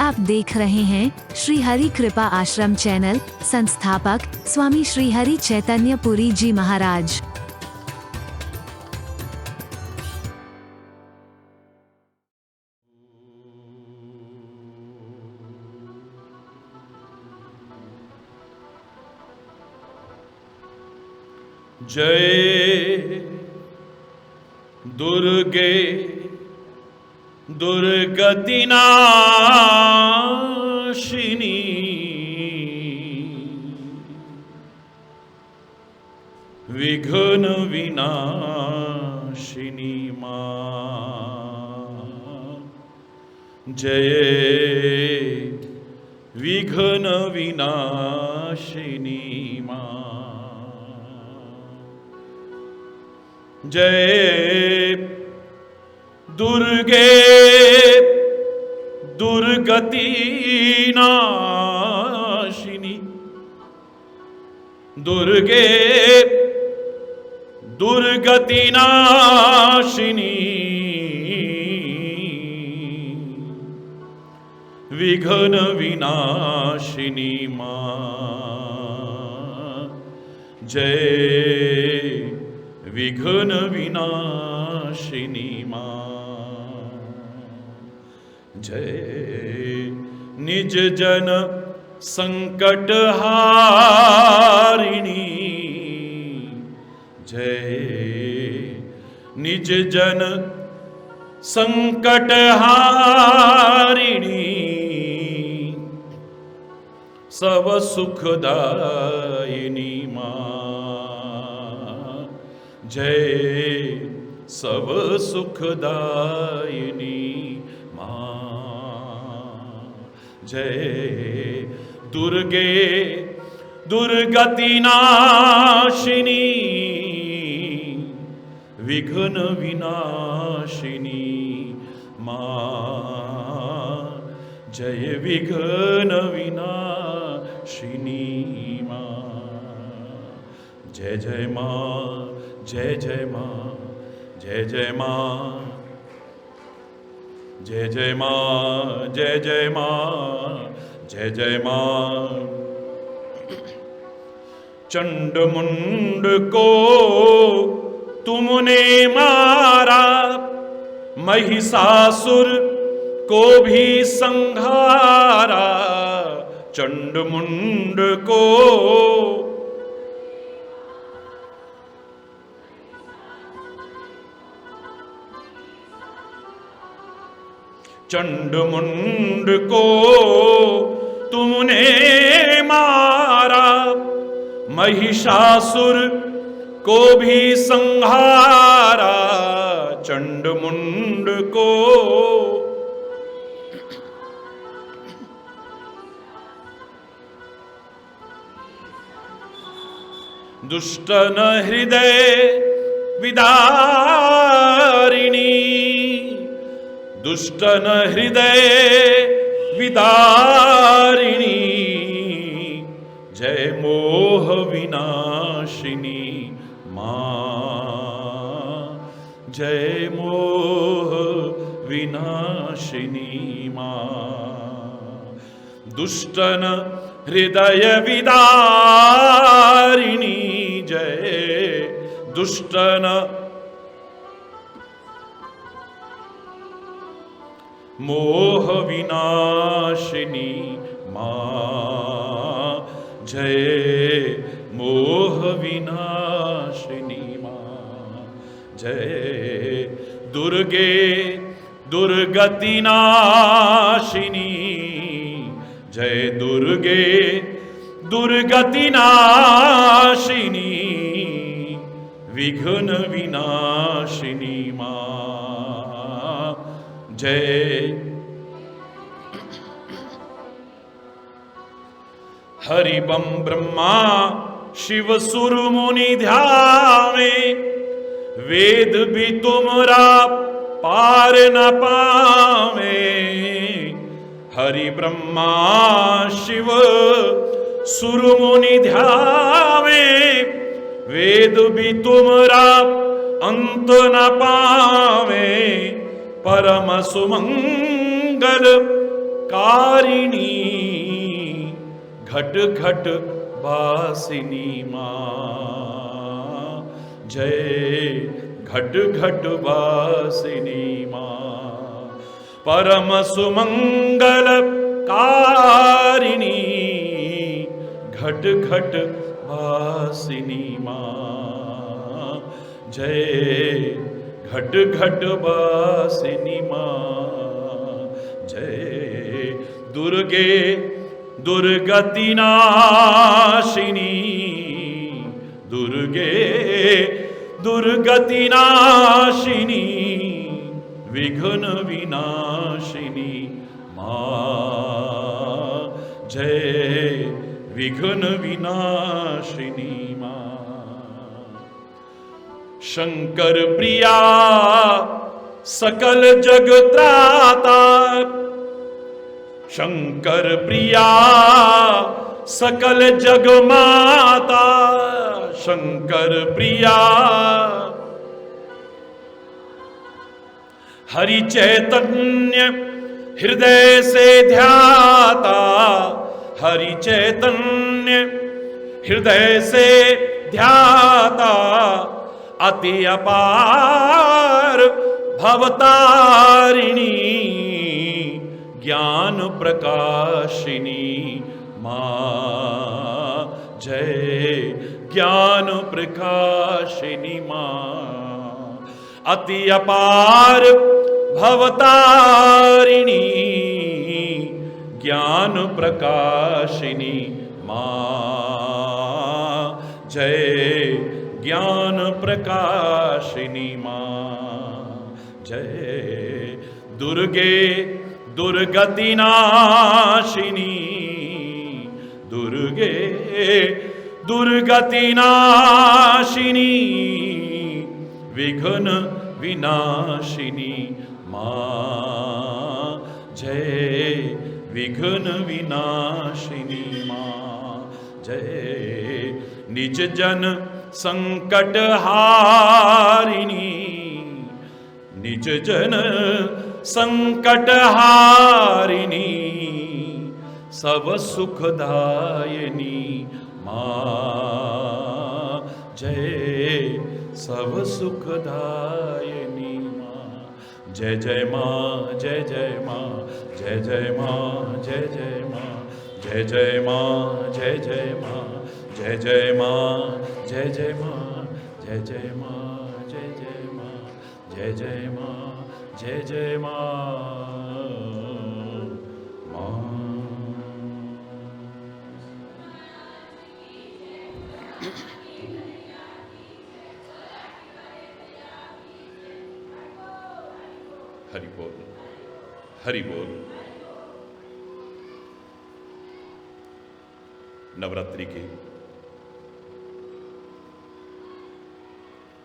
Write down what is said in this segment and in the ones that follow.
आप देख रहे हैं श्री हरि कृपा आश्रम चैनल। संस्थापक स्वामी श्री हरि चैतन्य पुरी जी महाराज। जय दुर्गे दुर्गति नाशिनी, विघ्न विनाशिनी मां। जय विघ्न विनाशिनी मां। जय दुर्गे दुर्गति नाशिनी, दुर्गे दुर्गति नाशिनी, विघ्न विनाशिनी मां। जय विघ्न विनाशिनी मां। जय निज जन संकट हारिणी, जय निज जन संकट हारिणी, सब सुखदायिनी मां। जय सब सुखदायिनी मां। जय दुर्गे दुर्गति नाशिनी, विघ्न विनाशिनी मां। जय विघ्न विनाशिनी मां। जय जय मां, जय जय मां, जय जय मां, जय जय मां, जय जय मां, जय जय मां। चंड मुंड को तुमने मारा, महिषासुर को भी संहारा। चंड मुंड को चंड मुंड को तुमने मारा, महिषासुर को भी संहारा। चंड मुंड को दुष्टन हृदय विदारिणी, दुष्टन हृदय विदारिणी। जय मोह विनाशिनी मां। जय मोह विनाशिनी मां। दुष्टन हृदय विदारिणी, जय दुष्टन मोह विनाशिनी मां। जय मोह विनाशिनी मां। जय दुर्गे दुर्गति नाशिनी, जय दुर्गे दुर्गति नाशिनी, विघ्न विनाशिनी मां। जय हरि बम ब्रह्मा शिव सुर मुनि ध्यावे, वेद भी तुमरा पार न पावे। हरि ब्रह्मा शिव सुर मुनि ध्यावे, वेद भी तुमरा अंत न पावे। परम सुमंगल कारिणी घट घट वासिनी मां, जय घट घट वासिनी मां। परम सुमंगल कारिणी घट घट वासिनी मां, जय घट घट वासिनी मां, जय दुर्गे दुर्गति नाशिनी, दुर्गे दुर्गति नाशिनी, विघ्न विनाशिनी मां, जय विघ्न विनाशिनी मां। शंकर प्रिया सकल जग त्राता, शंकर प्रिया सकल जग माता, शंकर प्रिया हरि चैतन्य हृदय से ध्याता, हरि चैतन्य हृदय से ध्याता, अति अपार भवतारिणी ज्ञान प्रकाशिनी मां, जय ज्ञान प्रकाशिनी मां। अति अपार भवतारिणी ज्ञान प्रकाशिनी मां, जय ज्ञान प्रकाशिनी मां, जय दुर्गे दुर्गति नाशिनी, दुर्गे दुर्गति नाशिनी, विघ्न विनाशिनी मां, जय विघ्न विनाशिनी मां, जय निज जन संकट हारिणी, निज जन संकट हारिणी, सब सुखदायिनी मां, जय सब सुखदायिनी मां। जय जय मां, जय जय मां, जय जय मां, जय जय मां, जय जय मां, जय जय मां, जय जय मां, जय जय मां, जय जय मां, जय जय मां, जय जय मां, जय जय मां। हरि बोल, हरि बोल। नवरात्रि के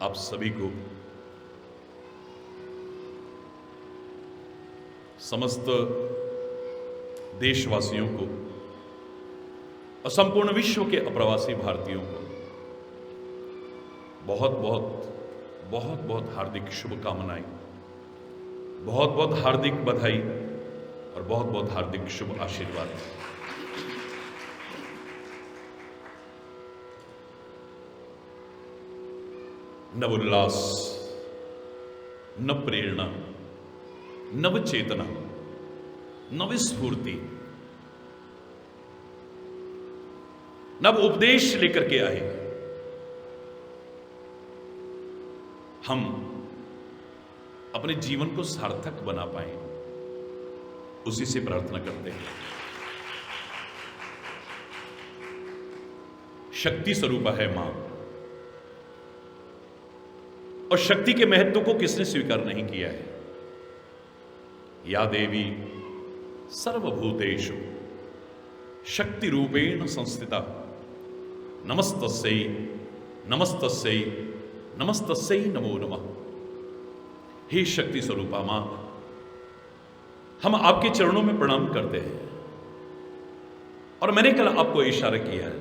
आप सभी को, समस्त देशवासियों को और संपूर्ण विश्व के अप्रवासी भारतीयों को बहुत बहुत बहुत बहुत हार्दिक शुभकामनाएं, बहुत बहुत हार्दिक बधाई और बहुत बहुत हार्दिक शुभ आशीर्वाद। नव उल्लास, नव प्रेरणा, नव चेतना, नव स्फूर्ति, नव उपदेश लेकर के आए हम अपने जीवन को सार्थक बना पाए, उसी से प्रार्थना करते हैं। शक्ति स्वरूपा है मां, और शक्ति के महत्व को किसने स्वीकार नहीं किया है। या देवी सर्वभूतेषु शक्ति रूपेण संस्थिता, नमस्तस्यै नमस्तस्यै नमस्तस्यै नमो नमः। हे शक्ति स्वरूपा मां, हम आपके चरणों में प्रणाम करते हैं। और मैंने कल आपको इशारा किया है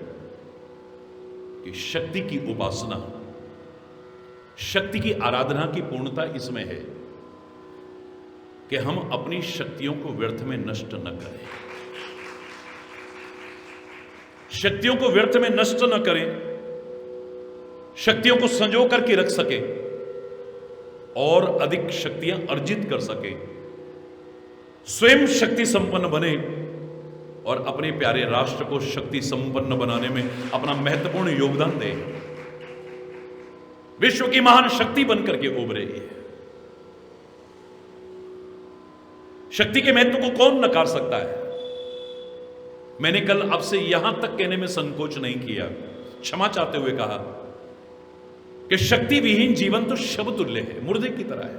कि शक्ति की उपासना, शक्ति की आराधना की पूर्णता इसमें है कि हम अपनी शक्तियों को व्यर्थ में नष्ट न करें, शक्तियों को व्यर्थ में नष्ट न करें, शक्तियों को संजो करके रख सके और अधिक शक्तियां अर्जित कर सके, स्वयं शक्ति संपन्न बने और अपने प्यारे राष्ट्र को शक्ति संपन्न बनाने में अपना महत्वपूर्ण योगदान दे, विश्व की महान शक्ति बनकर के उभरे। शक्ति के महत्व को कौन नकार सकता है? मैंने कल आपसे यहां तक कहने में संकोच नहीं किया, क्षमा चाहते हुए कहा कि शक्ति विहीन जीवन तो शव तुल्य है, मुर्दे की तरह है,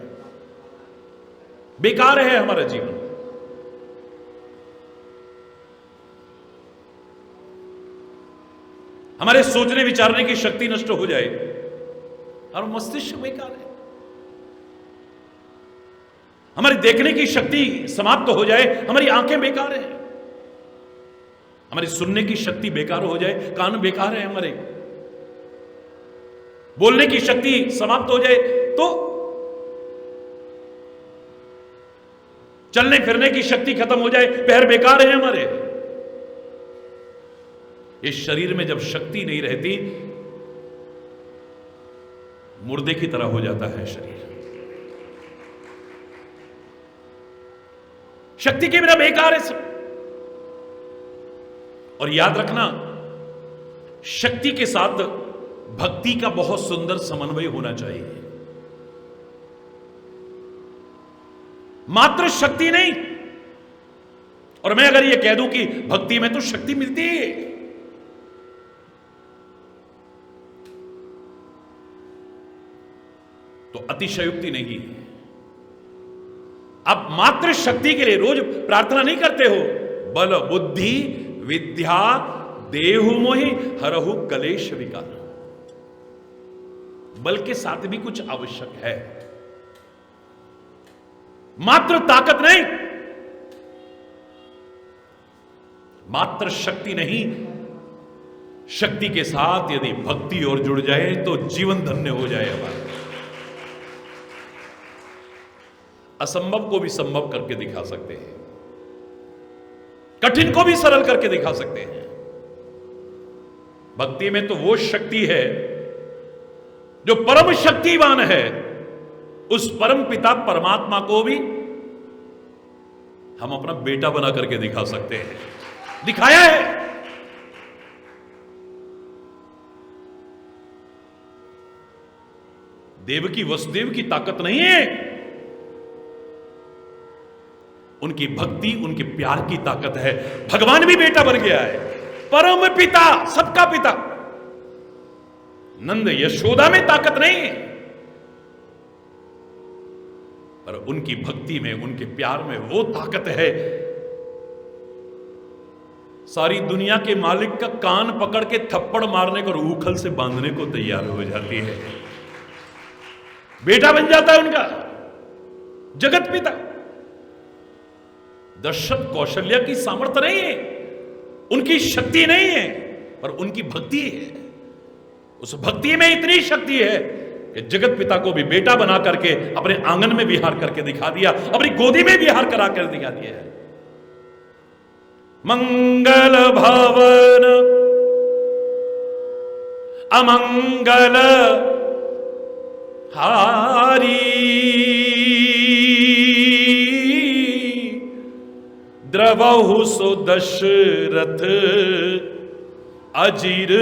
बेकार है हमारा जीवन। हमारे सोचने विचारने की शक्ति नष्ट हो जाए और मस्तिष्क बेकार है, हमारी देखने की शक्ति समाप्त हो जाए, हमारी आंखें बेकार हैं, हमारी सुनने की शक्ति बेकार हो जाए, कान बेकार है हमारे, बोलने की शक्ति समाप्त हो जाए तो चलने फिरने की शक्ति खत्म हो जाए, पैर बेकार है हमारे। इस शरीर में जब शक्ति नहीं रहती, मुर्दे की तरह हो जाता है शरीर। शक्ति के बिना बेकार है सब। और याद रखना, शक्ति के साथ भक्ति का बहुत सुंदर समन्वय होना चाहिए। मात्र शक्ति नहीं। और मैं अगर यह कह दूं कि भक्ति में तो शक्ति मिलती है, तो अतिशयोक्ति नहीं है। आप मात्र शक्ति के लिए रोज प्रार्थना नहीं करते हो, बल बुद्धि विद्या देहु मोहि हरहु कलेश विकार। बल के साथ भी कुछ आवश्यक है, मात्र ताकत नहीं, मात्र शक्ति नहीं। शक्ति के साथ यदि भक्ति और जुड़ जाए तो जीवन धन्य हो जाए हमारा। असंभव को भी संभव करके दिखा सकते हैं, कठिन को भी सरल करके दिखा सकते हैं। भक्ति में तो वो शक्ति है जो परम शक्तिवान है, उस परम पिता परमात्मा को भी हम अपना बेटा बना करके दिखा सकते हैं, दिखाया है। देवकी वसुदेव की ताकत नहीं है, उनकी भक्ति, उनके प्यार की ताकत है। भगवान भी बेटा बन गया है, परम पिता, सबका पिता। नंद यशोदा में ताकत नहीं है, पर उनकी भक्ति में, उनके प्यार में वो ताकत है। सारी दुनिया के मालिक का कान पकड़ के थप्पड़ मारने को और ऊखल से बांधने को तैयार हो जाती है। बेटा बन जाता है उनका जगत पिता। दशरथ कौशल्या की सामर्थ्य नहीं है, उनकी शक्ति नहीं है, पर उनकी भक्ति है। उस भक्ति में इतनी शक्ति है कि जगत पिता को भी बेटा बना करके अपने आंगन में विहार करके दिखा दिया, अपनी गोदी में विहार करा कर दिखा दिया है। मंगल भवन अमंगल हारी, द्रवहु सो दशरथ अजीर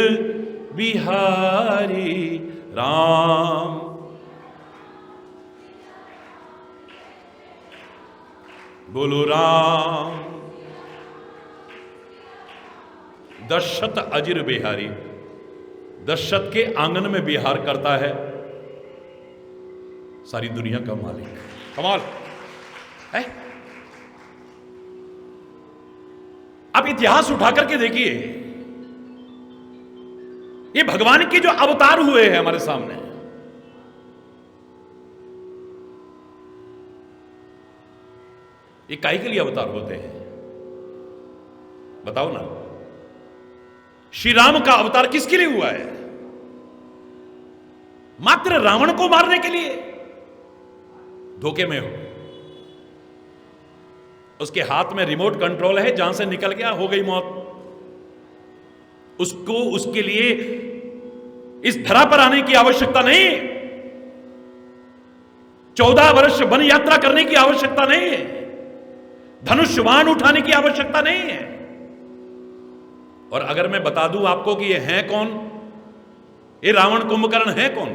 बिहारी राम। बोलो राम। दशरथ अजीर बिहारी, दशरथ के आंगन में विहार करता है सारी दुनिया का मालिक। कमाल है। आप इतिहास उठा करके देखिए, ये भगवान के जो अवतार हुए हैं हमारे सामने, ये काहे के लिए अवतार होते हैं बताओ ना। श्री राम का अवतार किसके लिए हुआ है? मात्र रावण को मारने के लिए? धोखे में हो। उसके हाथ में रिमोट कंट्रोल है, जहां से निकल गया हो गई मौत। उसको उसके लिए इस धरा पर आने की आवश्यकता नहीं, 14 वर्ष वन यात्रा करने की आवश्यकता नहीं है, धनुष्यबाण उठाने की आवश्यकता नहीं है। और अगर मैं बता दूं आपको कि ये है कौन, ये रावण कुंभकर्ण है कौन?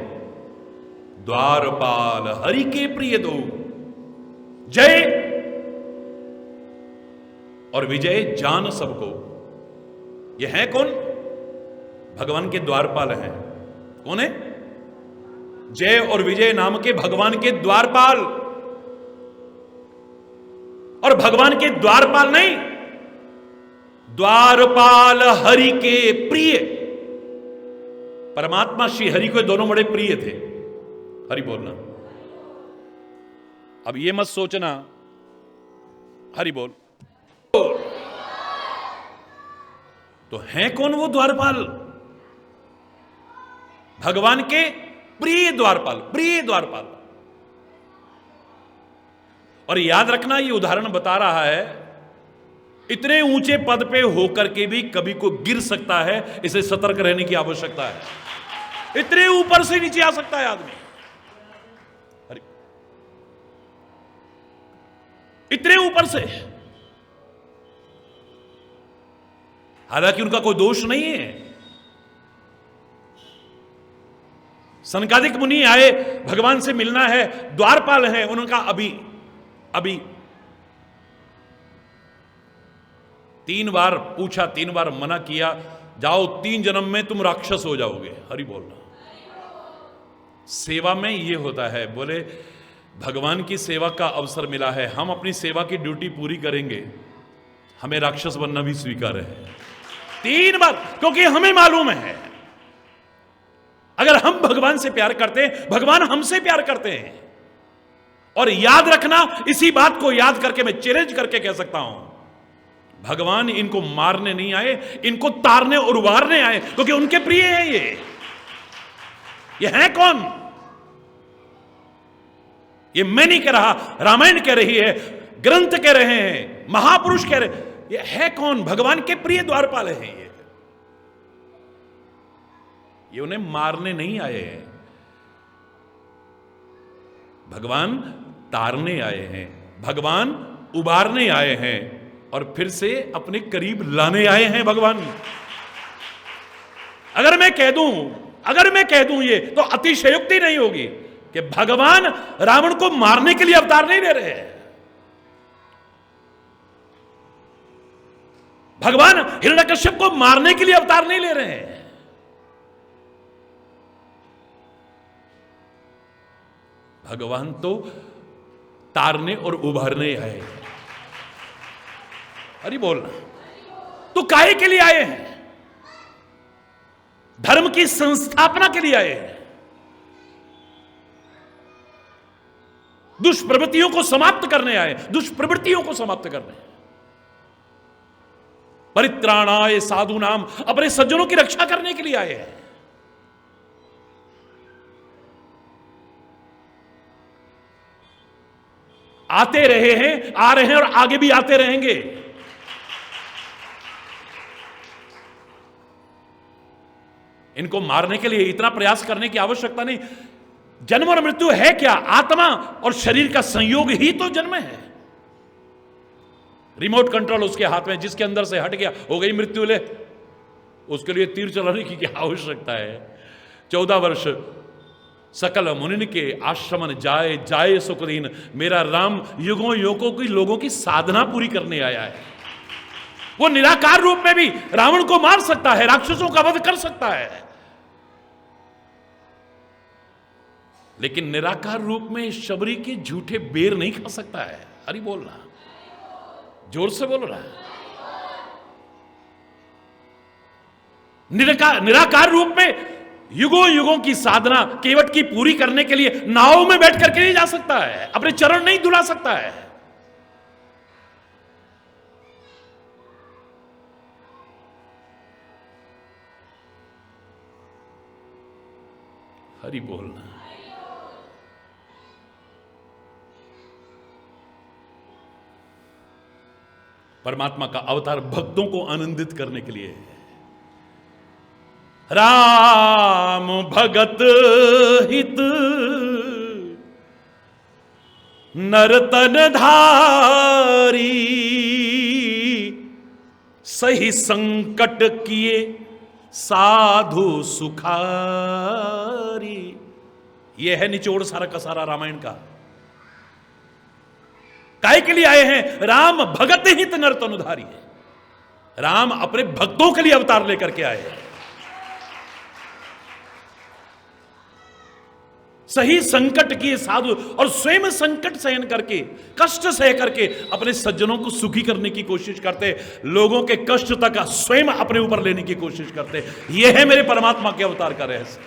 द्वारपाल हरि के प्रिय दो, जय और विजय जान सबको। ये है कौन? भगवान के द्वारपाल हैं। कौन है? जय और विजय नाम के भगवान के द्वारपाल। और भगवान के द्वारपाल नहीं, द्वारपाल हरि के प्रिय। परमात्मा श्री हरि को दोनों बड़े प्रिय थे। हरि बोलना। अब ये मत सोचना, हरि बोल। तो हैं कौन वो द्वारपाल? भगवान के प्रिय द्वारपाल, प्रिय द्वारपाल। और याद रखना, ये उदाहरण बता रहा है इतने ऊंचे पद पे होकर के भी कभी को गिर सकता है, इसे सतर्क रहने की आवश्यकता है। इतने ऊपर से नीचे आ सकता है आदमी, इतने ऊपर से। हालांकि उनका कोई दोष नहीं है। सनकादिक मुनि आए, भगवान से मिलना है, द्वारपाल हैं। उनका अभी 3 बार पूछा, 3 बार मना किया, जाओ 3 जन्म में तुम राक्षस हो जाओगे। हरि बोलना। सेवा में ये होता है, बोले भगवान की सेवा का अवसर मिला है, हम अपनी सेवा की ड्यूटी पूरी करेंगे, हमें राक्षस बनना भी स्वीकार है। 3 बार, क्योंकि हमें मालूम है अगर हम भगवान से प्यार करते हैं, भगवान हमसे प्यार करते हैं। और याद रखना, इसी बात को याद करके मैं चैलेंज करके कह सकता हूं, भगवान इनको मारने नहीं आए, इनको तारने और उबारने आए, क्योंकि उनके प्रिय हैं ये है कौन? ये मैं नहीं कह रहा, रामायण कह रही है, ग्रंथ कह रहे हैं, महापुरुष कह रहे हैं। ये है कौन? भगवान के प्रिय द्वारपाल हैं ये उन्हें मारने नहीं आए हैं, भगवान तारने आए हैं, भगवान उबारने आए हैं, और फिर से अपने करीब लाने आए हैं भगवान। अगर मैं कह दूं ये, तो अतिशयोक्ति नहीं होगी कि भगवान रावण को मारने के लिए अवतार नहीं ले रहे हैं। भगवान हिरण्यकश्यप को मारने के लिए अवतार नहीं ले रहे हैं। भगवान तो तारने और उभारने आए हैं। अरे बोलना। तो काहे के लिए आए हैं? धर्म की संस्थापना के लिए आए हैं, दुष्प्रवृत्तियों को समाप्त करने आए, दुष्प्रवृत्तियों को समाप्त करने। परित्राणाय साधूनाम, अपने सज्जनों की रक्षा करने के लिए आए हैं। आते रहे हैं, आ रहे हैं और आगे भी आते रहेंगे। इनको मारने के लिए इतना प्रयास करने की आवश्यकता नहीं। जन्म और मृत्यु है क्या? आत्मा और शरीर का संयोग ही तो जन्म है। रिमोट कंट्रोल उसके हाथ में, जिसके अंदर से हट गया हो गई मृत्यु। ले, उसके लिए तीर चलाने की क्या आवश्यकता है? 14 वर्ष सकल मुनिन के आश्रमन जाए जाए सुखदीन। मेरा राम युगों युगों की लोगों की साधना पूरी करने आया है। वो निराकार रूप में भी रावण को मार सकता है, राक्षसों का वध कर सकता है, लेकिन निराकार रूप में शबरी के झूठे बेर नहीं खा सकता है। अरे बोलना, जोर से बोल रहा है। निराकार रूप में युगों युगों की साधना केवट की पूरी करने के लिए नाव में बैठ करके नहीं जा सकता है, अपने चरण नहीं धुला सकता है। हरि बोलना। परमात्मा का अवतार भक्तों को आनंदित करने के लिए है। राम भगत हित नरतन धारी, सही संकट किए साधु सुखारी। यह है निचोड़ सारा का सारा रामायण का। काय के लिए आए हैं? राम भगत हित नरतन धारी है। राम अपने भक्तों के लिए अवतार लेकर के आए हैं। सही संकट किए साधु, और स्वयं संकट सहन करके, कष्ट सह करके अपने सज्जनों को सुखी करने की कोशिश करते, लोगों के कष्ट तक स्वयं अपने ऊपर लेने की कोशिश करते। यह है मेरे परमात्मा के अवतार का रहस्य।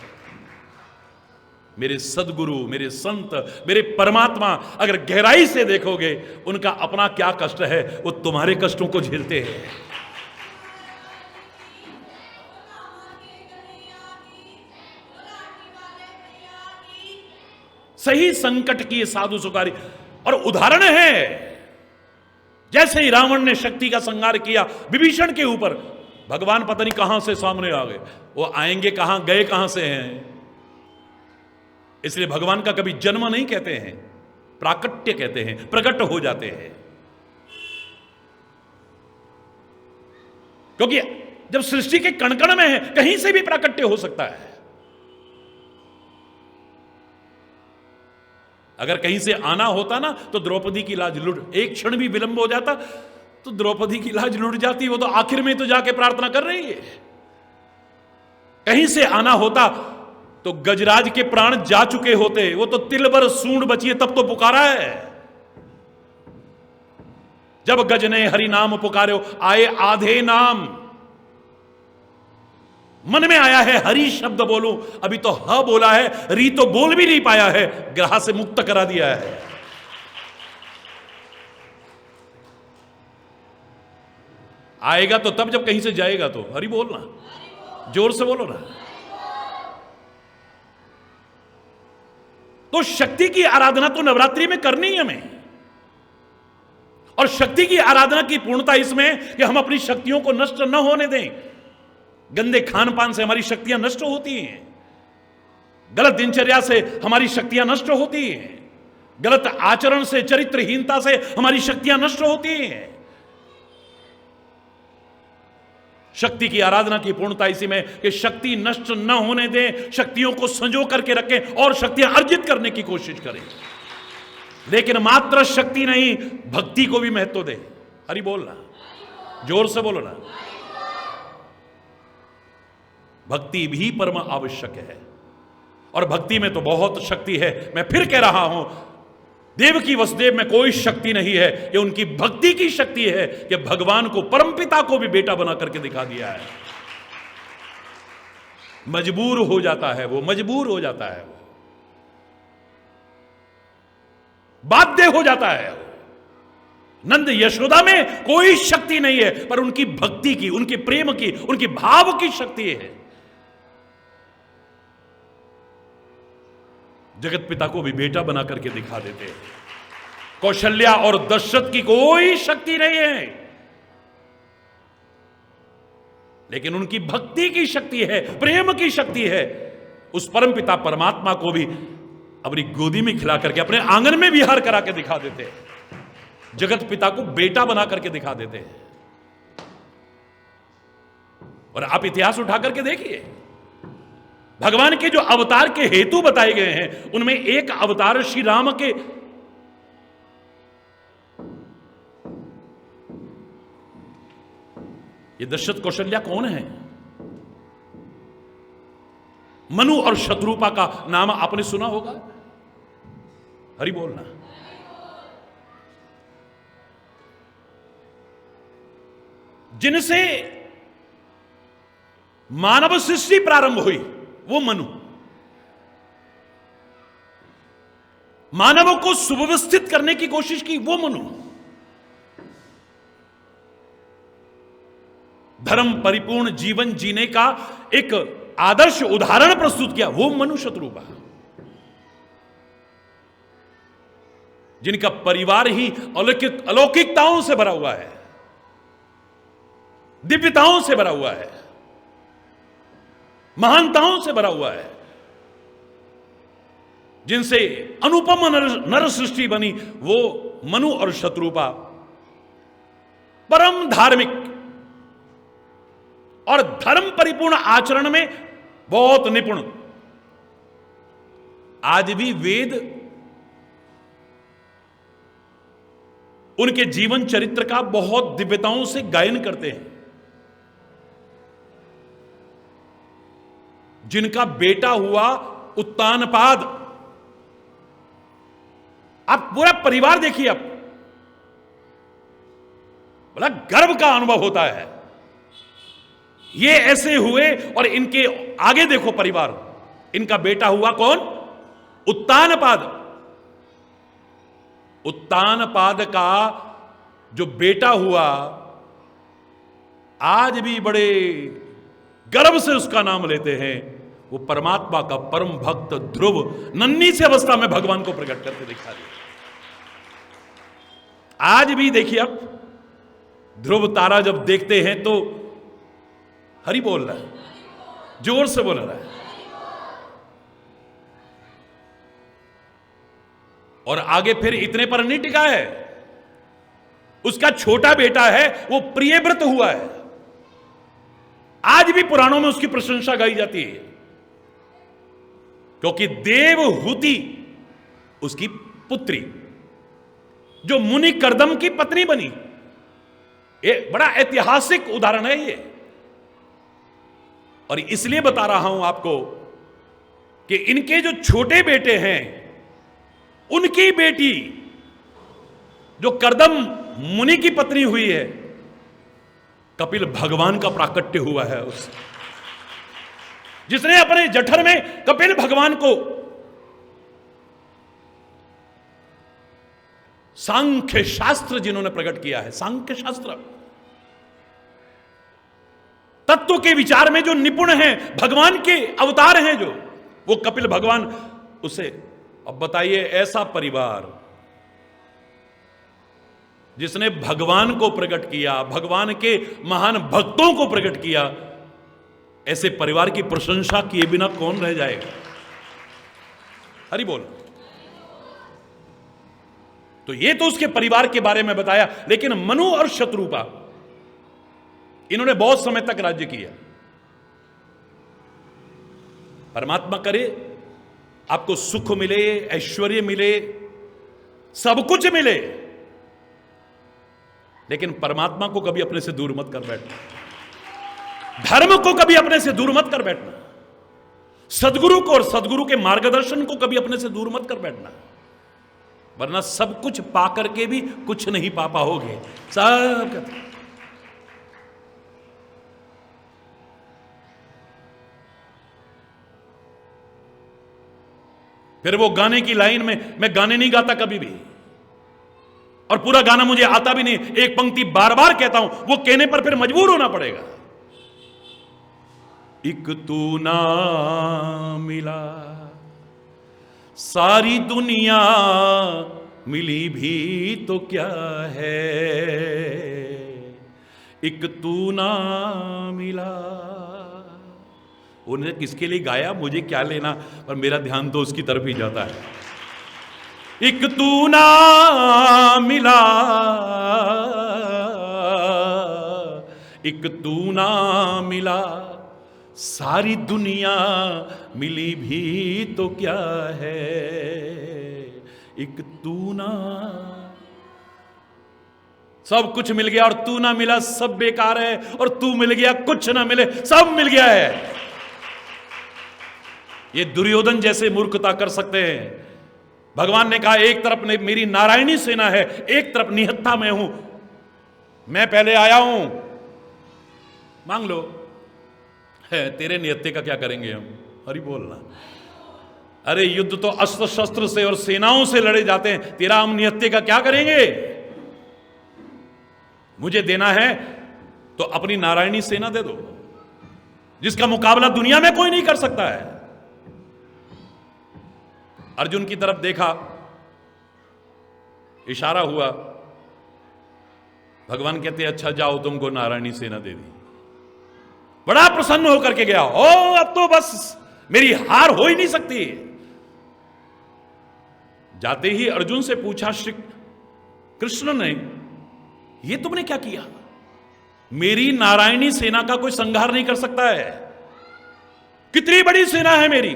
मेरे सदगुरु, मेरे संत, मेरे परमात्मा अगर गहराई से देखोगे, उनका अपना क्या कष्ट है, वो तुम्हारे कष्टों को झेलते हैं। सही संकट किए साधु सुखारी। और उदाहरण है, जैसे ही रावण ने शक्ति का संहार किया विभीषण के ऊपर, भगवान पता नहीं कहां से सामने आ गए। वो आएंगे कहां, गए कहां से हैं। इसलिए भगवान का कभी जन्म नहीं कहते हैं, प्राकट्य कहते हैं, प्रकट हो जाते हैं। क्योंकि जब सृष्टि के कण-कण में है, कहीं से भी प्राकट्य हो सकता है। अगर कहीं से आना होता ना, तो द्रौपदी की लाज लुट, एक क्षण भी विलंब हो जाता तो द्रौपदी की लाज लुट जाती। वो तो आखिर में तो जाके प्रार्थना कर रही है। कहीं से आना होता तो गजराज के प्राण जा चुके होते, वो तो तिल भर सूंड बची है तब तो पुकारा है। जब गज ने हरि नाम पुकारो, आए आधे नाम। मन में आया है हरि शब्द बोलूं, अभी तो ह बोला है, री तो बोल भी नहीं पाया है, ग्रह से मुक्त करा दिया है। आएगा तो तब जब कहीं से जाएगा तो हरि बोलना, जोर से बोलो ना। तो शक्ति की आराधना तो नवरात्रि में करनी है हमें। और शक्ति की आराधना की पूर्णता इसमें कि हम अपनी शक्तियों को नष्ट न होने दें। गंदे खान पान से हमारी शक्तियां नष्ट होती हैं, गलत दिनचर्या से हमारी शक्तियां नष्ट होती हैं, गलत आचरण से, चरित्रहीनता से हमारी शक्तियां नष्ट होती हैं। शक्ति की आराधना की पूर्णता इसी में कि शक्ति नष्ट न होने दें, शक्तियों को संजो करके रखें और शक्तियां अर्जित करने की कोशिश करें। लेकिन मात्र शक्ति नहीं, भक्ति को भी महत्व दें। हरि बोलना, जोर से बोलो ना। भक्ति भी परम आवश्यक है, और भक्ति में तो बहुत शक्ति है। मैं फिर कह रहा हूं, देवकी वसुदेव में कोई शक्ति नहीं है, ये उनकी भक्ति की शक्ति है कि भगवान को, परमपिता को भी बेटा बना करके दिखा दिया है। मजबूर हो जाता है वो, मजबूर हो जाता है वो, बाध्य हो जाता है। नंद यशोदा में कोई शक्ति नहीं है, पर उनकी भक्ति की, उनके प्रेम की, उनकी भाव की शक्ति है। जगत पिता को भी बेटा बना करके दिखा देते हैं। कौशल्या और दशरथ की कोई शक्ति नहीं है, लेकिन उनकी भक्ति की शक्ति है, प्रेम की शक्ति है। उस परमपिता परमात्मा को भी अपनी गोदी में खिला करके, अपने आंगन में विहार करा के दिखा देते हैं। जगत पिता को बेटा बना करके दिखा देते हैं। और आप इतिहास उठा करके देखिए, भगवान के जो अवतार के हेतु बताए गए हैं, उनमें एक अवतार श्री राम के, ये दशरथ कौशल्या कौन है? मनु और शत्रुपा का नाम आपने सुना होगा। हरि बोलना। जिनसे मानव सृष्टि प्रारंभ हुई वो मनु, मानवों को सुव्यवस्थित करने की कोशिश की वो मनु, धर्म परिपूर्ण जीवन जीने का एक आदर्श उदाहरण प्रस्तुत किया वो मनु शत्रुपा, जिनका परिवार ही अलौकिकताओं से भरा हुआ है। दिव्यताओं से भरा हुआ है, महानताओं से भरा हुआ है, जिनसे अनुपम नर सृष्टि बनी वो मनु और शत्रुपा परम धार्मिक और धर्म परिपूर्ण आचरण में बहुत निपुण। आज भी वेद उनके जीवन चरित्र का बहुत दिव्यताओं से गायन करते हैं। जिनका बेटा हुआ उत्तानपाद, आप पूरा परिवार देखिए, आप बड़ा गर्व का अनुभव होता है। ये ऐसे हुए और इनके आगे देखो परिवार, इनका बेटा हुआ कौन? उत्तानपाद। उत्तानपाद का जो बेटा हुआ आज भी बड़े गर्व से उसका नाम लेते हैं। वो परमात्मा का परम भक्त ध्रुव नन्ही सी अवस्था में भगवान को प्रकट करके दिखा दिया। आज भी देखिए आप, ध्रुव तारा जब देखते हैं तो हरि बोल रहा है, जोर से बोल रहा है। और आगे फिर इतने पर नहीं टिका है, उसका छोटा बेटा है वो प्रियव्रत हुआ है। आज भी पुराणों में उसकी प्रशंसा गाई जाती है, क्योंकि देवहूति उसकी पुत्री जो मुनि कर्दम की पत्नी बनी। ये बड़ा ऐतिहासिक उदाहरण है ये, और इसलिए बता रहा हूं आपको कि इनके जो छोटे बेटे हैं उनकी बेटी जो कर्दम मुनि की पत्नी हुई है, कपिल भगवान का प्राकट्य हुआ है उस जिसने अपने जठर में कपिल भगवान को सांख्य शास्त्र जिन्होंने प्रकट किया है। सांख्य शास्त्र तत्व के विचार में जो निपुण हैं, भगवान के अवतार हैं जो, वो कपिल भगवान उसे। अब बताइए, ऐसा परिवार जिसने भगवान को प्रकट किया, भगवान के महान भक्तों को प्रकट किया, ऐसे परिवार की प्रशंसा किए बिना कौन रह जाएगा? हरि बोल। तो ये तो उसके परिवार के बारे में बताया, लेकिन मनु और शत्रुपा इन्होंने बहुत समय तक राज्य किया। परमात्मा करे आपको सुख मिले, ऐश्वर्य मिले, सब कुछ मिले, लेकिन परमात्मा को कभी अपने से दूर मत कर बैठना, धर्म को कभी अपने से दूर मत कर बैठना, सदगुरु को और सदगुरु के मार्गदर्शन को कभी अपने से दूर मत कर बैठना, वरना सब कुछ पाकर के भी कुछ नहीं पा पाओगे। सब फिर वो गाने की लाइन में, मैं गाने नहीं गाता कभी भी, और पूरा गाना मुझे आता भी नहीं, एक पंक्ति बार बार कहता हूं, वो कहने पर फिर मजबूर होना पड़ेगा। एक तू ना मिला सारी दुनिया मिली भी तो क्या है, एक तू ना मिला। उन्हें किसके लिए गाया मुझे क्या लेना, पर मेरा ध्यान तो उसकी तरफ ही जाता है। एक तू ना मिला, एक तू ना मिला सारी दुनिया मिली भी तो क्या है, एक तू ना। सब कुछ मिल गया और तू ना मिला सब बेकार है, और तू मिल गया कुछ ना मिले सब मिल गया है। ये दुर्योधन जैसे मूर्खता कर सकते हैं। भगवान ने कहा एक तरफ मेरी नारायणी सेना है, एक तरफ निहत्था मैं हूं, मैं पहले आया हूं, मांग लो। है तेरे निहत्थे का क्या करेंगे हम? हरि बोलना। अरे युद्ध तो अस्त्र शस्त्र से और सेनाओं से लड़े जाते हैं, तेरा हम निहत्थे का क्या करेंगे? मुझे देना है तो अपनी नारायणी सेना दे दो, जिसका मुकाबला दुनिया में कोई नहीं कर सकता है। अर्जुन की तरफ देखा, इशारा हुआ, भगवान कहते अच्छा जाओ, तुमको नारायणी सेना दे दी। बड़ा प्रसन्न होकर के गया, ओ अब तो बस मेरी हार हो ही नहीं सकती। जाते ही अर्जुन से पूछा श्री कृष्ण ने, ये तुमने क्या किया? मेरी नारायणी सेना का कोई संहार नहीं कर सकता है। कितनी बड़ी सेना है मेरी,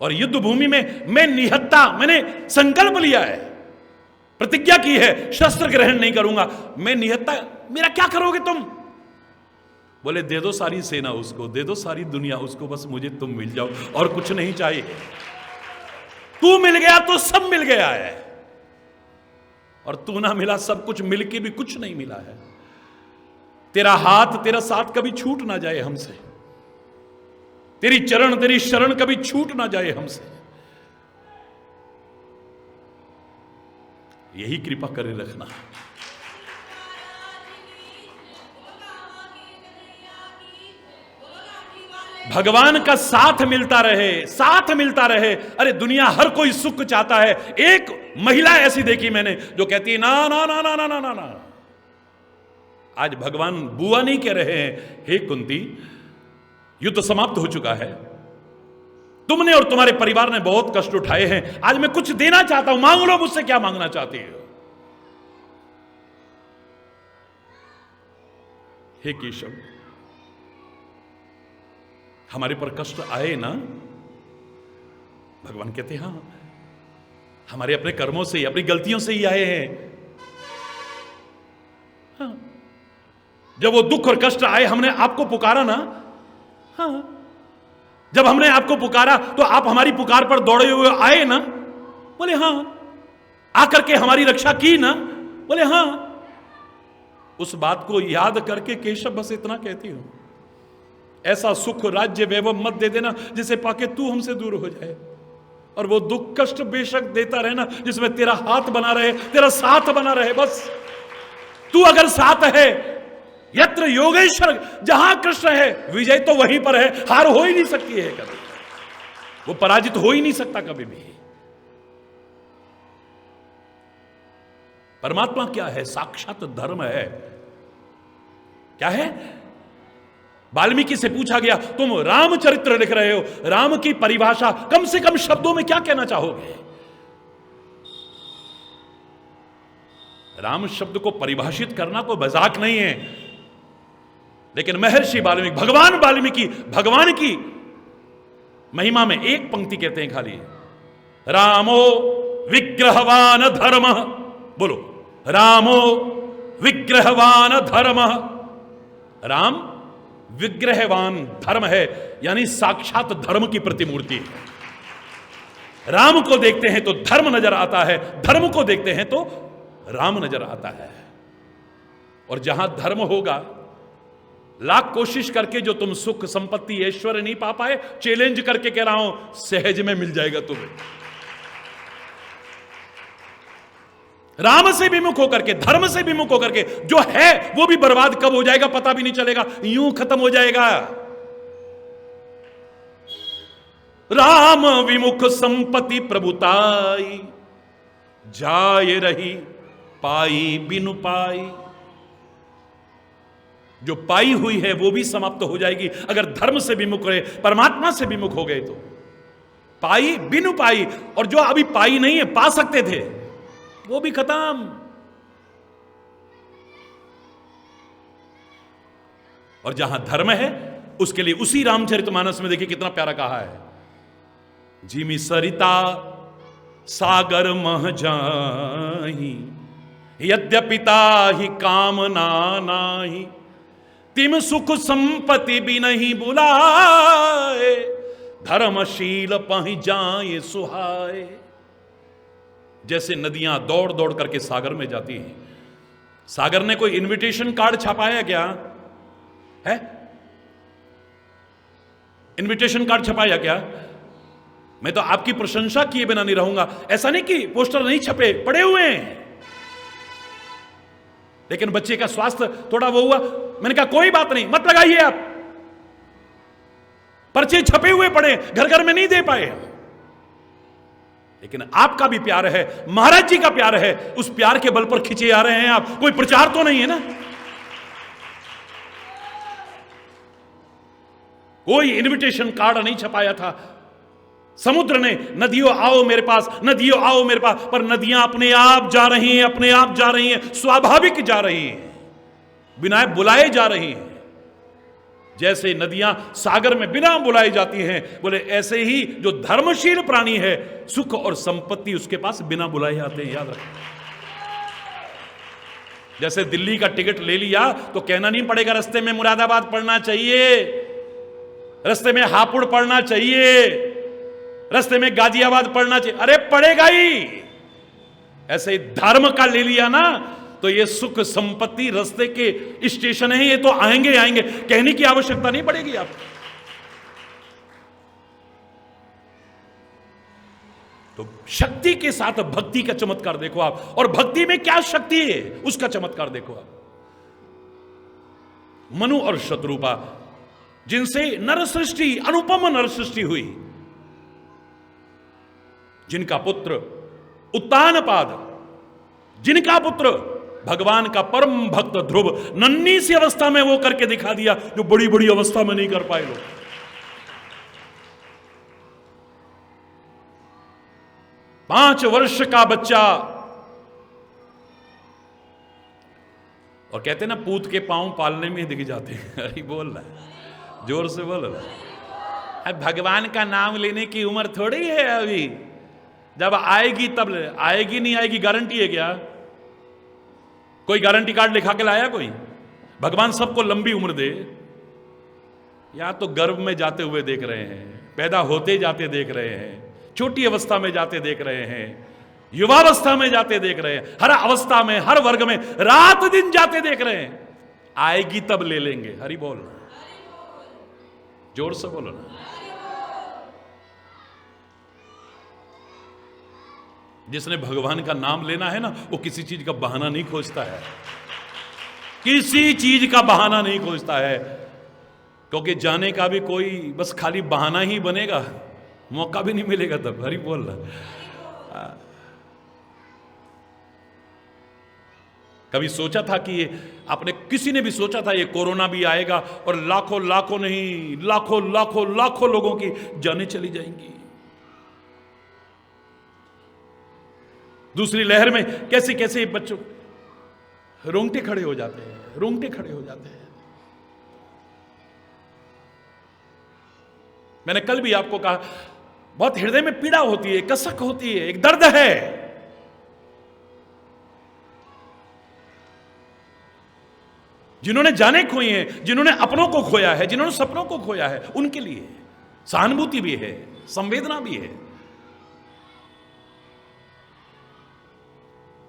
और युद्ध भूमि में मैं निहत्ता, मैंने संकल्प लिया है, प्रतिज्ञा की है, शस्त्र ग्रहण नहीं करूंगा, मैं निहत्ता, मेरा क्या करोगे तुम? बोले दे दो सारी सेना उसको, दे दो सारी दुनिया उसको, बस मुझे तुम मिल जाओ और कुछ नहीं चाहिए। तू मिल गया तो सब मिल गया है, और तू ना मिला, सब कुछ मिलके भी कुछ नहीं मिला है। तेरा हाथ, तेरा साथ कभी छूट ना जाए हमसे, तेरी चरण, तेरी शरण कभी छूट ना जाए हमसे। यही कृपा करे रखना। भगवान का साथ मिलता रहे, साथ मिलता रहे। अरे दुनिया हर कोई सुख चाहता है। एक महिला ऐसी देखी मैंने जो कहती है ना ना ना ना ना ना ना ना। आज भगवान बुआ नहीं कह रहे हैं, हे कुंती युद्ध समाप्त हो चुका है, तुमने और तुम्हारे परिवार ने बहुत कष्ट उठाए हैं, आज मैं कुछ देना चाहता हूं, मांग लो मुझसे, क्या मांगना चाहती हो? हे केशव, हमारे पर कष्ट आए ना? भगवान कहते हैं हां, हमारे अपने कर्मों से ही, अपनी गलतियों से ही आए हैं। हाँ। जब वो दुख और कष्ट आए, हमने आपको पुकारा ना, हाँ, जब हमने आपको पुकारा तो आप हमारी पुकार पर दौड़े हुए आए ना? बोले हां। आकर के हमारी रक्षा की ना? बोले हां। उस बात को याद करके केशव बस इतना कहती हूं, ऐसा सुख राज्य वैभव मत दे देना जिसे पाके तू हमसे दूर हो जाए, और वो दुख कष्ट बेशक देता रहना जिसमें तेरा हाथ बना रहे, तेरा साथ बना रहे। बस तू अगर साथ है, यत्र योगेश्वर, जहां कृष्ण है विजय तो वहीं पर है, हार हो ही नहीं सकती है कभी, वो पराजित हो ही नहीं सकता कभी भी। परमात्मा क्या है? साक्षात धर्म है। क्या है? वाल्मीकि से पूछा गया, तुम रामचरित्र लिख रहे हो, राम की परिभाषा कम से कम शब्दों में क्या कहना चाहोगे? राम शब्द को परिभाषित करना कोई मजाक नहीं है, लेकिन महर्षि वाल्मीकि, भगवान वाल्मीकि, भगवान की महिमा में एक पंक्ति कहते हैं खाली, रामो विग्रहवान धर्म। बोलो, रामो विग्रहवान धर्म। राम विग्रहवान धर्म है, यानी साक्षात धर्म की प्रतिमूर्ति है। राम को देखते हैं तो धर्म नजर आता है, धर्म को देखते हैं तो राम नजर आता है। और जहां धर्म होगा, लाख कोशिश करके जो तुम सुख संपत्ति ऐश्वर्य नहीं पा पाए, चैलेंज करके कह रहा हूं, सहज में मिल जाएगा तुम्हें। राम से विमुख होकर के, धर्म से विमुख होकर के जो है वो भी बर्बाद कब हो जाएगा पता भी नहीं चलेगा, यूं खत्म हो जाएगा। राम विमुख संपत्ति प्रभुताई, जाय रही पाई बिनु पाई। जो पाई हुई है वो भी समाप्त हो जाएगी अगर धर्म से विमुख रहे, परमात्मा से विमुख हो गए तो। पाई बिनु पाई, और जो अभी पाई नहीं है, पा सकते थे, वो भी खत्म। और जहां धर्म है उसके लिए उसी रामचरितमानस में देखिए कितना प्यारा कहा है, जिमि सरिता सागर मह जाहि, यद्यपिता ही कामना नाही, तिम सुख संपत्ति भी नहीं बुलाए, धर्मशील पहि जाए सुहाए। जैसे नदियां दौड़ दौड़ करके सागर में जाती हैं, सागर ने कोई इनविटेशन कार्ड छपाया क्या है? इनविटेशन कार्ड छपाया क्या? मैं तो आपकी प्रशंसा किए बिना नहीं रहूंगा। ऐसा नहीं कि पोस्टर नहीं छपे, पड़े हुए हैं, लेकिन बच्चे का स्वास्थ्य थोड़ा वो हुआ, मैंने कहा कोई बात नहीं, मत लगाइए आप, पर्चे छपे हुए पड़े, घर घर में नहीं दे पाए। लेकिन आपका भी प्यार है, महाराज जी का प्यार है, उस प्यार के बल पर खिंचे आ रहे हैं आप, कोई प्रचार तो नहीं है ना, कोई इनविटेशन कार्ड नहीं छपाया था। समुद्र ने नदियों आओ मेरे पास, नदियों आओ मेरे पास, पर नदियां अपने आप जा रही हैं, अपने आप जा रही हैं, स्वाभाविक जा रही हैं, बिना बुलाए जा रही हैं। जैसे नदियां सागर में बिना बुलाए जाती हैं, बोले ऐसे ही जो धर्मशील प्राणी है, सुख और संपत्ति उसके पास बिना बुलाए आते हैं। याद रखें, जैसे दिल्ली का टिकट ले लिया तो कहना नहीं पड़ेगा रास्ते में मुरादाबाद पढ़ना चाहिए, रास्ते में हापुड़ पढ़ना चाहिए, रास्ते में गाजियाबाद पढ़ना चाहिए, अरे पड़ेगा ही। ऐसे ही धर्म का ले लिया ना, तो ये सुख संपत्ति रास्ते के स्टेशन है, ये तो आएंगे आएंगे, कहने की आवश्यकता नहीं पड़ेगी आप। तो शक्ति के साथ भक्ति का चमत्कार देखो आप, और भक्ति में क्या शक्ति है उसका चमत्कार देखो आप। मनु और शत्रुपा, जिनसे नर सृष्टि, अनुपम नर सृष्टि हुई, जिनका पुत्र उत्तानपाद, जिनका पुत्र भगवान का परम भक्त ध्रुव, नन्ही सी अवस्था में वो करके दिखा दिया जो बड़ी बड़ी अवस्था में नहीं कर पाए लोग। 5 वर्ष का बच्चा, और कहते ना पूत के पांव पालने में दिख जाते हैं। अरे बोल रहा है, जोर से बोल रहा है। भगवान का नाम लेने की उम्र थोड़ी है अभी, जब आएगी तब आएगी, नहीं आएगी गारंटी है क्या? कोई गारंटी कार्ड लिखा के लाया कोई? भगवान सबको लंबी उम्र दे। या तो गर्भ में जाते हुए देख रहे हैं, पैदा होते जाते देख रहे हैं, छोटी अवस्था में जाते देख रहे हैं, युवावस्था में जाते देख रहे हैं, हर अवस्था में, हर वर्ग में रात दिन जाते देख रहे हैं। आएगी तब ले लेंगे। हरि बोल, जोर से बोलो ना। जिसने भगवान का नाम लेना है ना, वो किसी चीज का बहाना नहीं खोजता है, किसी चीज का बहाना नहीं खोजता है, क्योंकि जाने का भी कोई बस खाली बहाना ही बनेगा, मौका भी नहीं मिलेगा तब। हरि बोल रहा। कभी सोचा था कि ये, आपने किसी ने भी सोचा था ये कोरोना भी आएगा और लाखों लाखों नहीं, लाखों लाखों लाखों लोगों की जानें चली जाएंगी। दूसरी लहर में कैसे कैसे बच्चों रोंगटे खड़े हो जाते हैं, रोंगटे खड़े हो जाते हैं। मैंने कल भी आपको कहा, बहुत हृदय में पीड़ा होती है, कसक होती है, एक दर्द है। जिन्होंने जाने खोई हैं, जिन्होंने अपनों को खोया है, जिन्होंने सपनों को खोया है, उनके लिए सहानुभूति भी है, संवेदना भी है।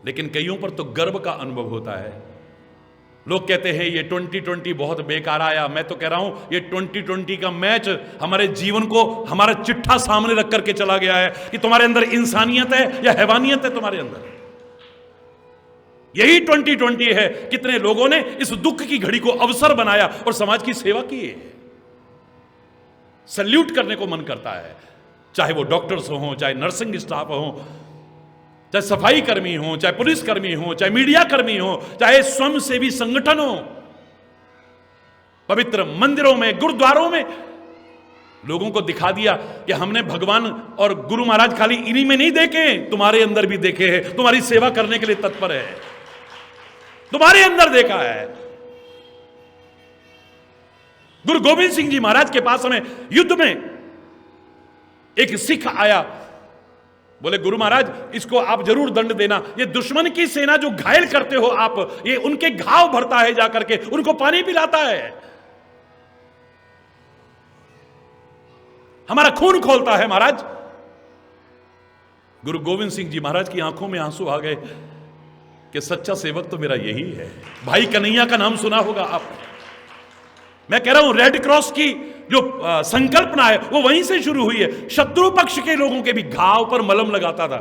लेकिन कईयों पर तो गर्व का अनुभव होता है। लोग कहते हैं ये 2020 बहुत बेकार आया। मैं तो कह रहा हूं ये 2020 का मैच हमारे जीवन को, हमारा चिट्ठा सामने रख करके चला गया है कि तुम्हारे अंदर इंसानियत है या हैवानियत है तुम्हारे अंदर। यही 2020 है। कितने लोगों ने इस दुख की घड़ी को अवसर बनाया और समाज की सेवा की है। सल्यूट करने को मन करता है, चाहे वो डॉक्टर्स हो, चाहे नर्सिंग स्टाफ हो, चाहे सफाई कर्मी हो, चाहे पुलिस कर्मी हो, चाहे मीडिया कर्मी हो, चाहे स्वयंसेवी संगठन हो। पवित्र मंदिरों में, गुरुद्वारों में लोगों को दिखा दिया कि हमने भगवान और गुरु महाराज खाली इन्हीं में नहीं देखे, तुम्हारे अंदर भी देखे हैं, तुम्हारी सेवा करने के लिए तत्पर है, तुम्हारे अंदर देखा है। गुरु गोविंद सिंह जी महाराज के पास हमें युद्ध में एक सिख आया, बोले गुरु महाराज इसको आप जरूर दंड देना, ये दुश्मन की सेना जो घायल करते हो आप, ये उनके घाव भरता है, जाकर के उनको पानी पिलाता है, हमारा खून खोलता है महाराज। गुरु गोविंद सिंह जी महाराज की आंखों में आंसू आ गए कि सच्चा सेवक तो मेरा यही है। भाई कन्हैया का नाम सुना होगा आप। मैं कह रहा हूं रेड क्रॉस की जो संकल्पना है वो वहीं से शुरू हुई है। शत्रु पक्ष के लोगों के भी घाव पर मलम लगाता था,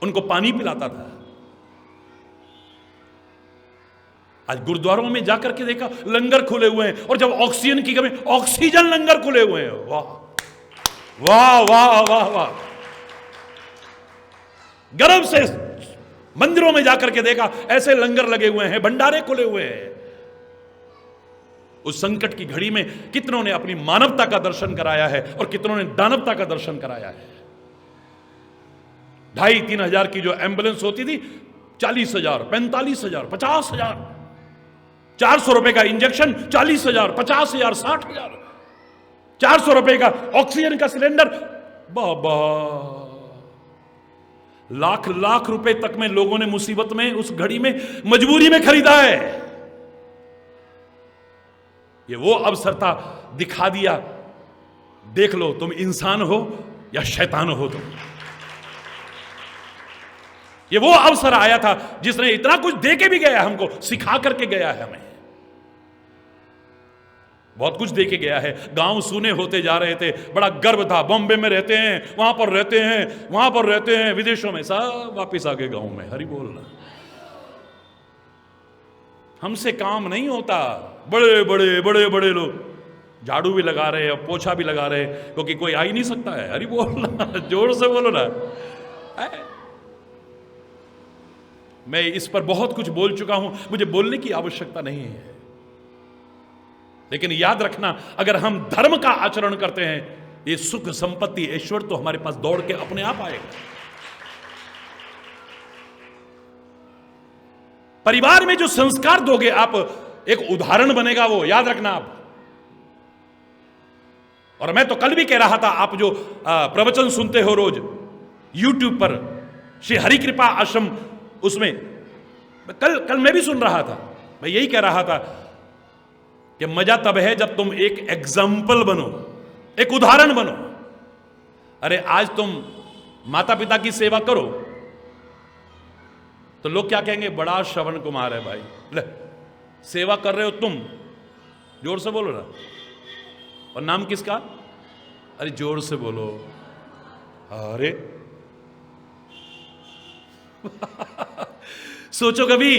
उनको पानी पिलाता था। आज गुरुद्वारों में जाकर के देखा लंगर खुले हुए हैं, और जब ऑक्सीजन की कमी, ऑक्सीजन लंगर खुले हुए हैं। वाह वाह वाह वाह वाह। गर्व से मंदिरों में जाकर के देखा, ऐसे लंगर लगे हुए हैं, भंडारे खुले हुए हैं। उस संकट की घड़ी में कितनों ने अपनी मानवता का दर्शन कराया है और कितनों ने दानवता का दर्शन कराया है। 2,500-3 हजार की जो एम्बुलेंस होती थी, 40,000, 45,000, 50,000, 400 रुपए का इंजेक्शन 40,000, 50,000, 60,000, 400 रुपए का ऑक्सीजन का सिलेंडर, बाबा लाख लाख रुपए तक में लोगों ने मुसीबत में उस घड़ी में मजबूरी में खरीदा है। ये वो अवसर था, दिखा दिया, देख लो तुम इंसान हो या शैतान हो तुम। ये वो अवसर आया था जिसने इतना कुछ दे के भी गया, हमको सिखा करके गया है, हमें बहुत कुछ दे के गया है। गांव सूने होते जा रहे थे, बड़ा गर्व था, बॉम्बे में रहते हैं, वहां पर रहते हैं, वहां पर रहते हैं, विदेशों में, सब वापिस आ गए गांव में। हरि बोलना, हमसे काम नहीं होता। बड़े बड़े बड़े बड़े लोग झाड़ू भी लगा रहे हैं, पोछा भी लगा रहे हैं, क्योंकि कोई आ ही नहीं सकता है। हरि बोलना, जोर से बोलो ना। मैं इस पर बहुत कुछ बोल चुका हूं, मुझे बोलने की आवश्यकता नहीं है। लेकिन याद रखना, अगर हम धर्म का आचरण करते हैं, ये सुख संपत्ति ऐश्वर्य तो हमारे पास दौड़ के अपने आप आएगा। परिवार में जो संस्कार दोगे आप, एक उदाहरण बनेगा वो, याद रखना आप। और मैं तो कल भी कह रहा था, आप जो प्रवचन सुनते हो रोज YouTube पर, श्री हरि कृपा आश्रम, उसमें कल मैं भी सुन रहा था, मैं यही कह रहा था कि मजा तब है जब तुम एक एग्जाम्पल बनो, एक उदाहरण बनो। अरे आज तुम माता पिता की सेवा करो तो लोग क्या कहेंगे, बड़ा श्रवण कुमार है भाई। ले, सेवा कर रहे हो तुम, जोर से बोलो ना। और नाम किसका? अरे जोर से बोलो। अरे सोचो कभी,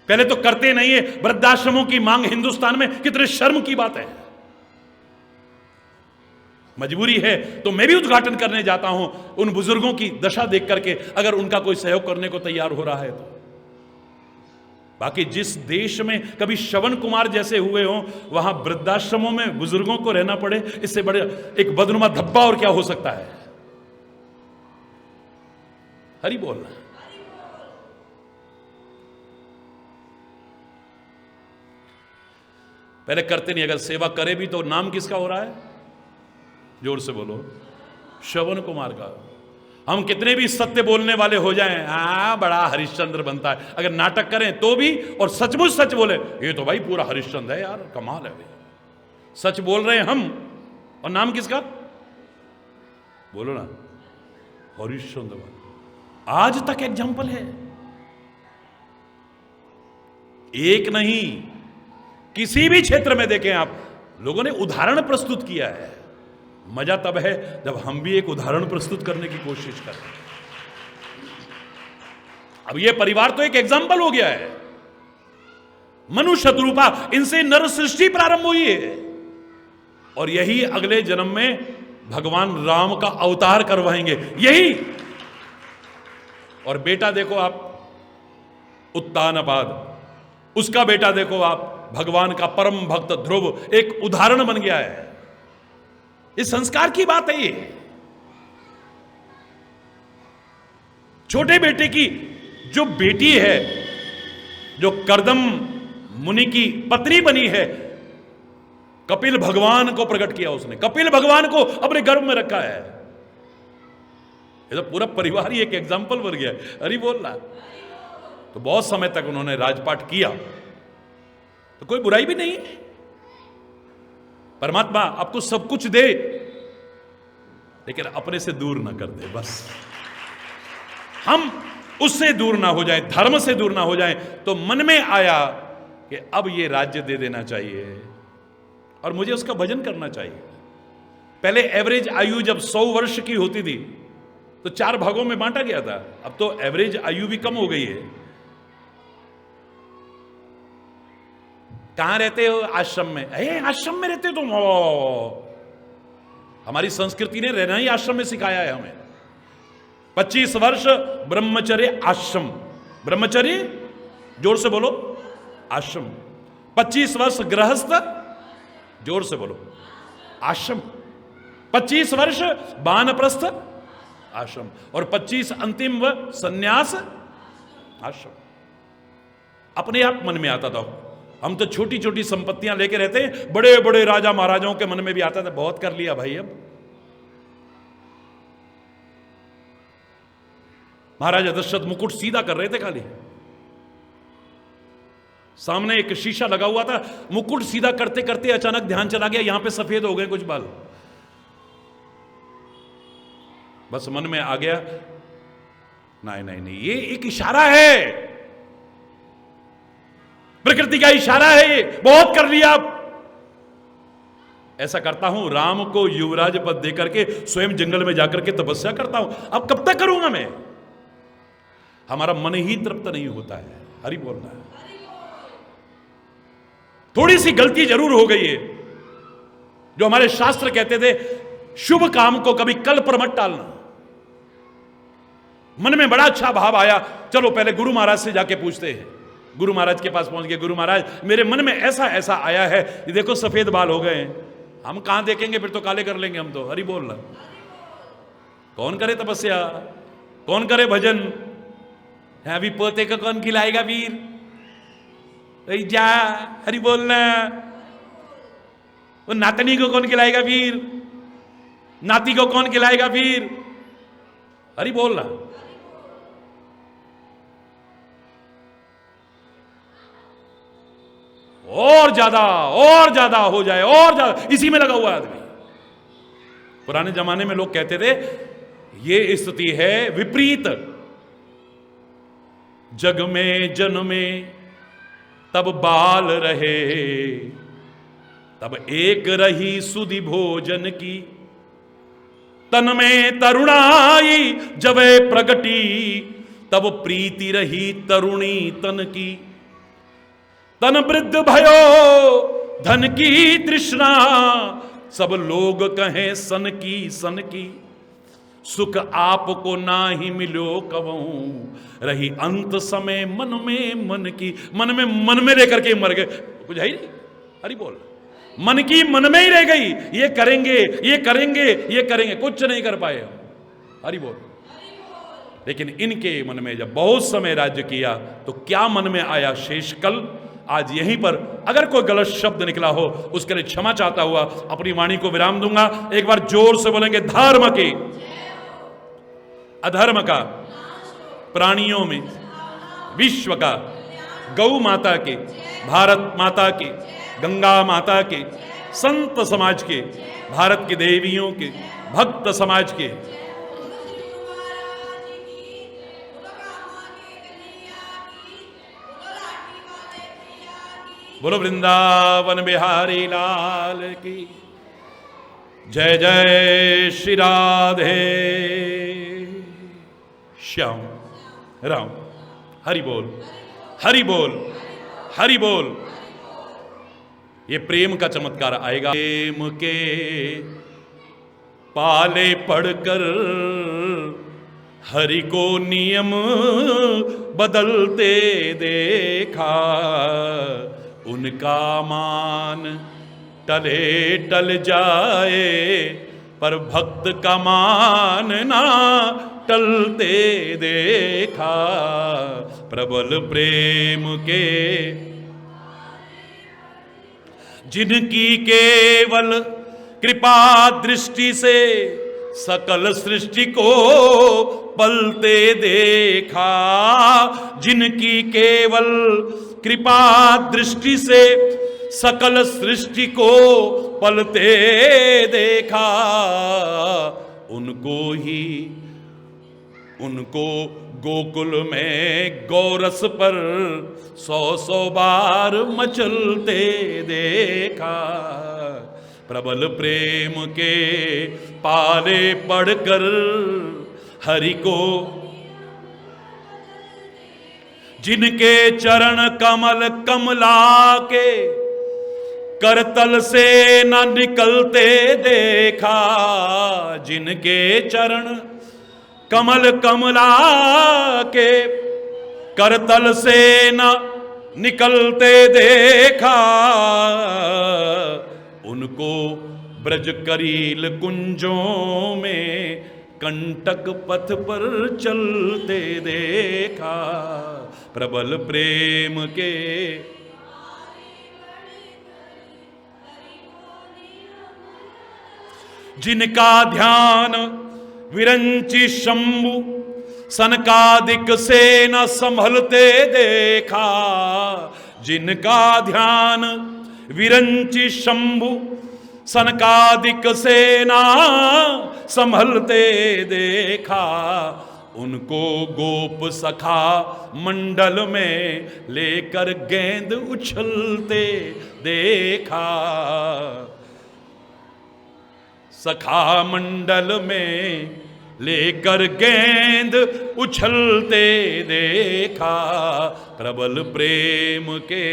पहले तो करते नहीं है। वृद्धाश्रमों की मांग हिंदुस्तान में कितने शर्म की बात है। मजबूरी है तो मैं भी उद्घाटन करने जाता हूं उन बुजुर्गों की दशा देख करके, अगर उनका कोई सहयोग करने को तैयार हो रहा है तो। बाकी जिस देश में कभी श्रवण कुमार जैसे हुए हों, वहां वृद्धाश्रमों में बुजुर्गों को रहना पड़े, इससे बड़े एक बदनुमा धब्बा और क्या हो सकता है। हरि बोलना। पहले करते नहीं, अगर सेवा करे भी तो नाम किसका हो रहा है? जोर से बोलो, श्रवण कुमार का। हम कितने भी सत्य बोलने वाले हो जाएं, बड़ा हरिश्चंद्र बनता है। अगर नाटक करें तो भी, और सचमुच सच बोले, ये तो भाई पूरा हरिश्चंद्र है यार, कमाल है भाई। सच बोल रहे हैं हम, और नाम किसका? बोलो ना, हरिश्चंद्र। आज तक एग्जाम्पल है, एक नहीं, किसी भी क्षेत्र में देखें आप, लोगों ने उदाहरण प्रस्तुत किया है। मजा तब है जब हम भी एक उदाहरण प्रस्तुत करने की कोशिश करें। अब यह परिवार तो एक एग्जाम्पल हो गया है। मनुष्य शत्रुपा, इनसे नर सृष्टि प्रारंभ हुई है, और यही अगले जन्म में भगवान राम का अवतार करवाएंगे, यही। और बेटा देखो आप, उत्तानपाद, उसका बेटा देखो आप, भगवान का परम भक्त ध्रुव, एक उदाहरण बन गया है। इस संस्कार की बात है ये। छोटे बेटे की जो बेटी है, जो कर्दम मुनि की पत्नी बनी है, कपिल भगवान को प्रकट किया उसने, कपिल भगवान को अपने गर्भ में रखा है। ये तो पूरा परिवार ही एक एग्जाम्पल बन गया है। अरे बोल रहा, तो बहुत समय तक उन्होंने राजपाट किया, तो कोई बुराई भी नहीं है। परमात्मा आपको सब कुछ दे, लेकिन अपने से दूर ना कर दे, बस। हम उससे दूर ना हो जाए, धर्म से दूर ना हो जाए। तो मन में आया कि अब ये राज्य दे देना चाहिए और मुझे उसका भजन करना चाहिए। पहले एवरेज आयु जब 100 वर्ष की होती थी तो 4 भागों में बांटा गया था। अब तो एवरेज आयु भी कम हो गई है। कहां रहते हो? आश्रम में। आश्रम में रहते हो तुम? हमारी संस्कृति ने रहना ही आश्रम में सिखाया है हमें। 25 वर्ष ब्रह्मचर्य आश्रम, ब्रह्मचर्य जोर से बोलो आश्रम। 25 वर्ष गृहस्थ, जोर से बोलो आश्रम। 25 वर्ष वानप्रस्थ आश्रम, और 25 अंतिम व संन्यास आश्रम। अपने आप मन में आता था। हम तो छोटी छोटी संपत्तियां लेके रहते हैं, बड़े बड़े राजा महाराजाओं के मन में भी आता था बहुत कर लिया भाई। अब महाराजा दशरथ मुकुट सीधा कर रहे थे, खाली सामने एक शीशा लगा हुआ था, मुकुट सीधा करते करते अचानक ध्यान चला गया, यहां पे सफेद हो गए कुछ बाल। बस मन में आ गया, नहीं नहीं नहीं, ये एक इशारा है, प्रकृति का इशारा है, ये बहुत कर लिया। अब ऐसा करता हूं, राम को युवराज पद देकर के स्वयं जंगल में जाकर के तपस्या करता हूं, अब कब तक करूंगा मैं? हमारा मन ही तृप्त नहीं होता है। हरि बोलना है। थोड़ी सी गलती जरूर हो गई है, जो हमारे शास्त्र कहते थे शुभ काम को कभी कल पर मत टालना। मन में बड़ा अच्छा भाव आया, चलो पहले गुरु महाराज से जाके पूछते हैं। गुरु महाराज के पास पहुंच गए, गुरु महाराज मेरे मन में ऐसा ऐसा आया है, ये देखो सफेद बाल हो गए हैं। हम कहां देखेंगे, फिर तो काले कर लेंगे हम तो। हरि बोलना। कौन करे तपस्या, कौन करे भजन? अभी पोते को कौन खिलाएगा वीर? जा, हरि बोलना। वो नातनी को कौन खिलाएगा वीर? नाती को कौन खिलाएगा वीर? हरि बोलना। और ज्यादा हो जाए, और ज्यादा, इसी में लगा हुआ आदमी। पुराने जमाने में लोग कहते थे ये स्थिति है विपरीत। जग में जन्मे तब बाल रहे, तब एक रही सुधि भोजन की। तन में तरुणाई जब प्रगटी, तब प्रीति रही तरुणी तन की। तन वृद्ध भयो धन की तृष्णा, सब लोग कहें सन की सन की। सुख आपको ना ही मिलो कबहू, रही अंत समय मन में मन की। मन में लेकर के मर गए, कुछ है ही नहीं। हरि बोल। मन की मन में ही रह गई, ये करेंगे ये करेंगे ये करेंगे, कुछ नहीं कर पाए हम। हरि बोल। लेकिन इनके मन में जब बहुत समय राज्य किया तो क्या मन में आया शेषकल। आज यहीं पर अगर कोई गलत शब्द निकला हो उसके लिए क्षमा चाहता हुआ अपनी वाणी को विराम दूंगा। एक बार जोर से बोलेंगे, धर्म के अधर्म का, प्राणियों में विश्व का, गौ माता के, भारत माता के, गंगा माता के, संत समाज के, भारत की देवियों के, भक्त समाज के, बोलो वृंदावन बिहारी लाल की जय। जय श्री राधे श्याम राम। हरि बोल, हरि बोल, हरि बोल। ये प्रेम का चमत्कार आएगा। प्रेम के पाले पढ़कर हरि को नियम बदलते देखा। उनका मान टले टल जाए, पर भक्त का मान ना टलते देखा। प्रबल प्रेम के जिनकी केवल कृपा दृष्टि से सकल सृष्टि को पलते देखा। जिनकी केवल कृपा दृष्टि से सकल सृष्टि को पलते देखा। उनको गोकुल में गौरस पर 100 बार मचलते देखा। प्रबल प्रेम के पाले पढ़कर हरि को, जिनके चरण कमल कमला के करतल से न निकलते देखा, जिनके चरण कमल कमला के। करतल से न निकलते देखा, उनको ब्रज करील कुंजों में कंटक पथ पर चलते देखा। प्रबल प्रेम के जिनका ध्यान विरंची शंभु सनकादिक से न संभलते देखा। जिनका ध्यान विरंची शंभु सनकादिक से न संभलते देखा, उनको गोप सखा मंडल में लेकर गेंद उछलते देखा। सखा मंडल में लेकर गेंद उछलते देखा। प्रबल प्रेम के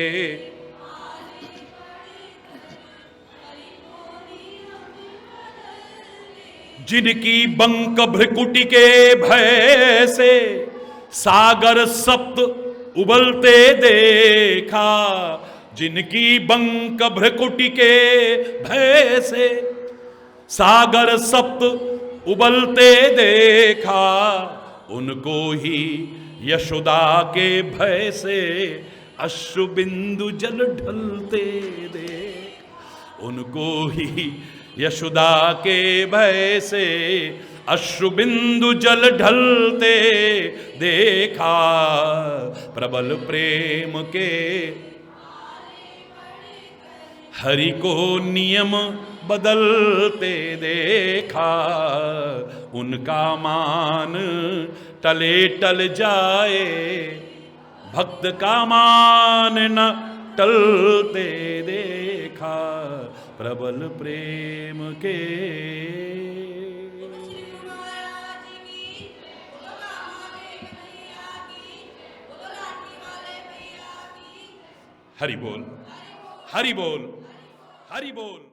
जिनकी बंक भ्रिकुटी के भय से सागर सप्त उबलते देखा। जिनकी बंक भ्रिकुटी के भय से सागर सप्त उबलते देखा, उनको ही यशोदा के भय से अश्रु बिंदु जल ढलते देख। उनको ही यशोदा के भय से अश्रु बिंदु जल ढलते देखा। प्रबल प्रेम के हरि को नियम बदलते देखा। उनका मान टले टल जाए, भक्त का मान न टलते देखा। प्रबल प्रेम के हरि बोल, हरि बोल, हरि बोल।